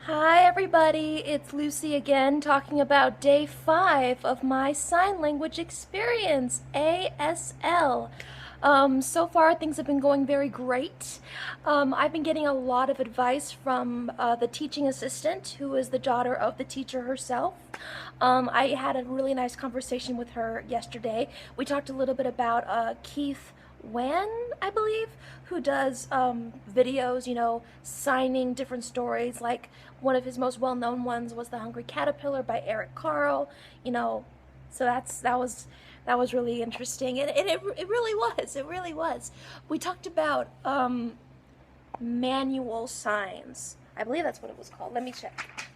Hi everybody, it's Lucy again talking about day 5 of my sign language experience, ASL. So far things have been going very great. I've been getting a lot of advice from the teaching assistant, who is the daughter of the teacher herself. I had a really nice conversation with her yesterday. We talked a little bit about Keith Wan, I believe, who does videos, signing different stories. Like one of his most well-known ones was The Hungry Caterpillar by Eric Carle. So that was really interesting, and it really was. It really was. We talked about manual signs. I believe that's what it was called. Let me check.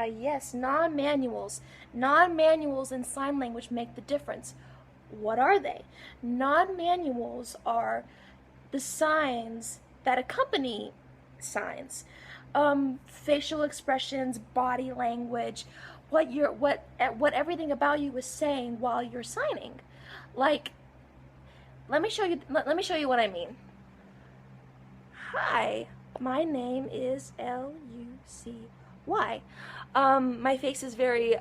Yes, non-manuals. Non-manuals in sign language make the difference. What are they? Non-manuals are the signs that accompany signs. Facial expressions, body language, what everything about you is saying while you're signing. Like, let me show you what I mean. Hi, my name is Lucy. My face is very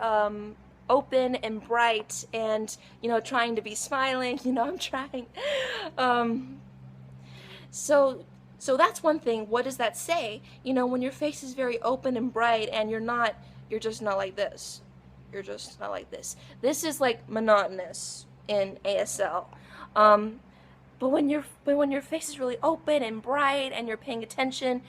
open and bright, and trying to be smiling. I'm trying. Um, so so that's one thing. What does that say? When your face is very open and bright, and you're just not like this. You're just not like this. This is like monotonous in ASL. Um, but when your face is really open and bright and you're paying attention,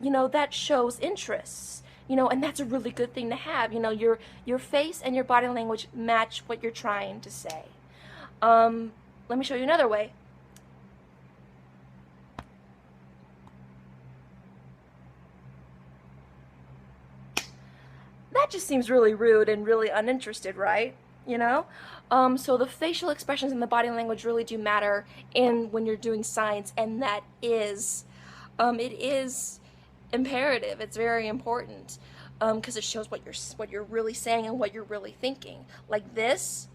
that shows interests. And that's a really good thing to have. Your face and your body language match what you're trying to say. Let me show you another way. That just seems really rude and really uninterested, right? So the facial expressions and the body language really do matter in when you're doing science, and it is imperative. It's very important because it shows what you're really saying and what you're really thinking. Like this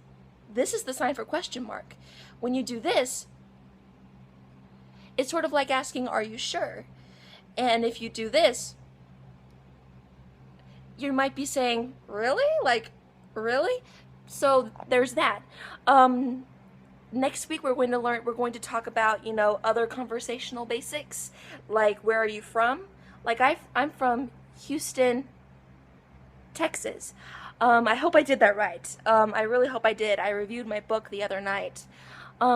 is the sign for question mark. When you do this, it's sort of like asking, "Are you sure?" And if you do this, you might be saying, "Really? Like, really?" So there's that. Um, Next week we're going to talk about other conversational basics, like where are you from. Like I'm from Houston, Texas. I hope I did that right. I really hope I did. I reviewed my book the other night.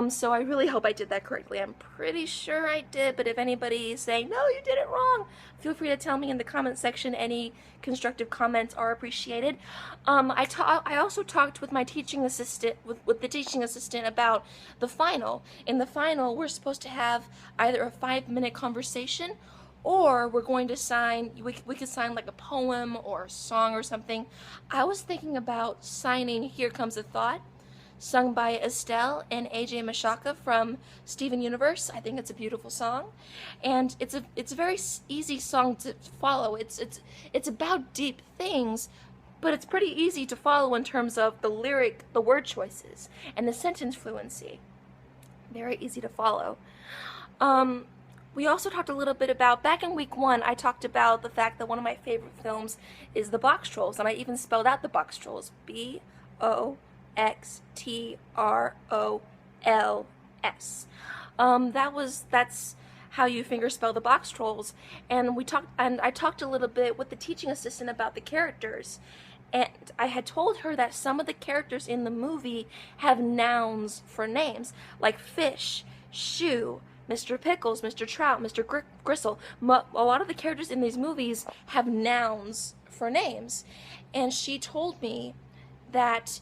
So I really hope I did that correctly. I'm pretty sure I did, but if anybody is saying, no, you did it wrong, feel free to tell me in the comment section. Any constructive comments are appreciated. I also talked with my teaching assistant, with the teaching assistant, about the final. In the final, we're supposed to have either a 5-minute conversation, or we're going to sign, we could sign like a poem or a song or something. I was thinking about signing Here Comes a Thought, sung by Estelle and AJ Mashaka from Steven Universe. I think it's a beautiful song, and it's a very easy song to follow. It's about deep things, but it's pretty easy to follow in terms of the word choices, and the sentence fluency. Very easy to follow. We also talked a little bit about, back in week 1, I talked about the fact that one of my favorite films is The Box Trolls, and I even spelled out The Box Trolls, Boxtrolls. That's how you fingerspell The Box Trolls. And I talked a little bit with the teaching assistant about the characters. And I had told her that some of the characters in the movie have nouns for names, like fish, shoe, Mr. Pickles, Mr. Trout, Mr. Gristle. A lot of the characters in these movies have nouns for names. And she told me that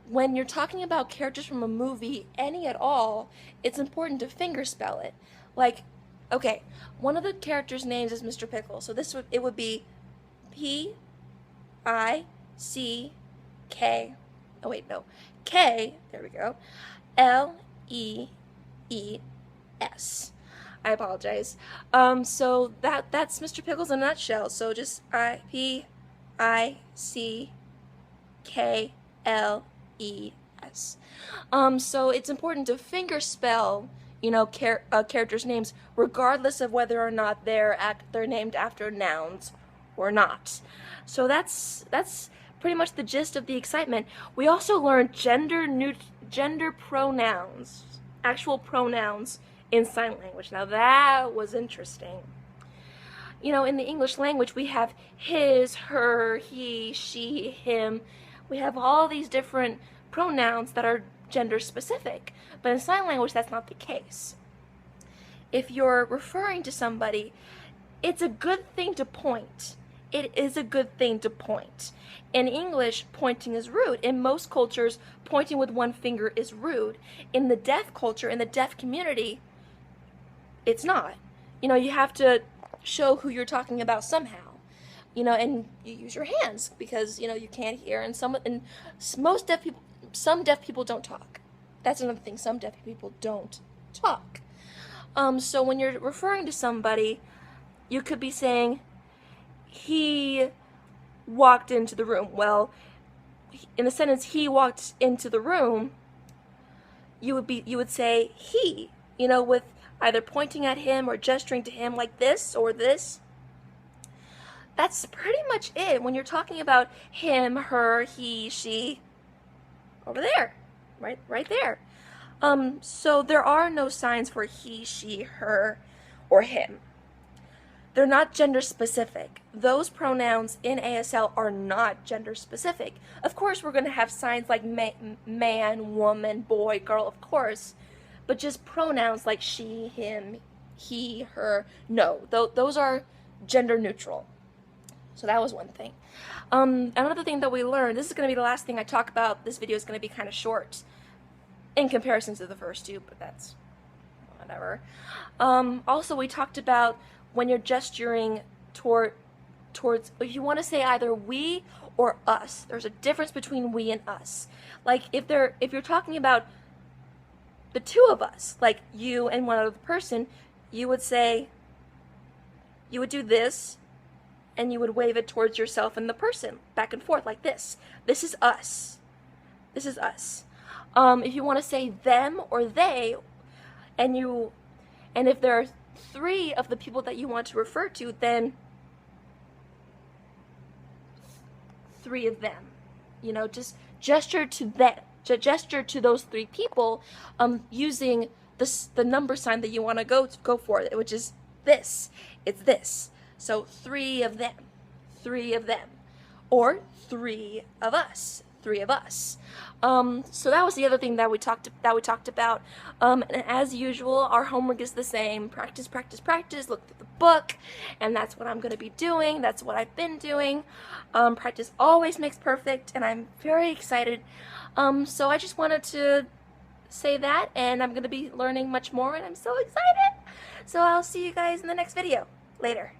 when you're talking about characters from a movie, any at all, it's important to fingerspell it. Like, okay, one of the characters' names is Mr. Pickle, so it would be Pick. Oh wait, no, K. There we go. Lees. I apologize. So that's Mr. Pickles in a nutshell. So just Pickles. So it's important to fingerspell you know, characters' names, regardless of whether or not they're named after nouns or not. So that's pretty much the gist of the excitement. We also learned gender pronouns, actual pronouns in sign language. Now that was interesting. You know, in the English language, we have his, her, he, she, him. We have all these different pronouns that are gender specific. But in sign language, that's not the case. If you're referring to somebody, it's a good thing to point. It is a good thing to point. In English, pointing is rude. In most cultures, pointing with one finger is rude. In the deaf culture, in the deaf community, it's not. You know, you have to show who you're talking about somehow, you know, and you use your hands because, you know, you can't hear, and some deaf people don't talk. That's another thing, some deaf people don't talk. So when you're referring to somebody, you could be saying, he walked into the room. Well, in the sentence, he walked into the room, you would say he, you know, with either pointing at him or gesturing to him like this or this. That's pretty much it when you're talking about him, her, he, she, over there, right there. So there are no signs for he, she, her, or him. They're not gender specific. Those pronouns in ASL are not gender specific. Of course, we're going to have signs like man, woman, boy, girl, of course. But just pronouns like she, him, he, her, no. Those are gender neutral. So that was one thing. Another thing that we learned, this is going to be the last thing I talk about. This video is going to be kind of short in comparison to the first two, but that's whatever. Also, we talked about when you're gesturing towards, if you want to say either we or us, there's a difference between we and us. Like if you're talking about the two of us, like you and one other person, you would do this, and you would wave it towards yourself and the person, back and forth like this. This is us. This is us. If you want to say them or they, and if there are three of the people that you want to refer to, then three of them. You know, just gesture to them. Gesture to those three people using the number sign that you want to go for, which is this. It's this. So three of them, or three of us. So that was the other thing that we talked about. And as usual, our homework is the same: practice, practice, practice. Look through the book, and that's what I'm going to be doing. That's what I've been doing. Practice always makes perfect, and I'm very excited. So I just wanted to say that, and I'm going to be learning much more, and I'm so excited. So I'll see you guys in the next video. Later.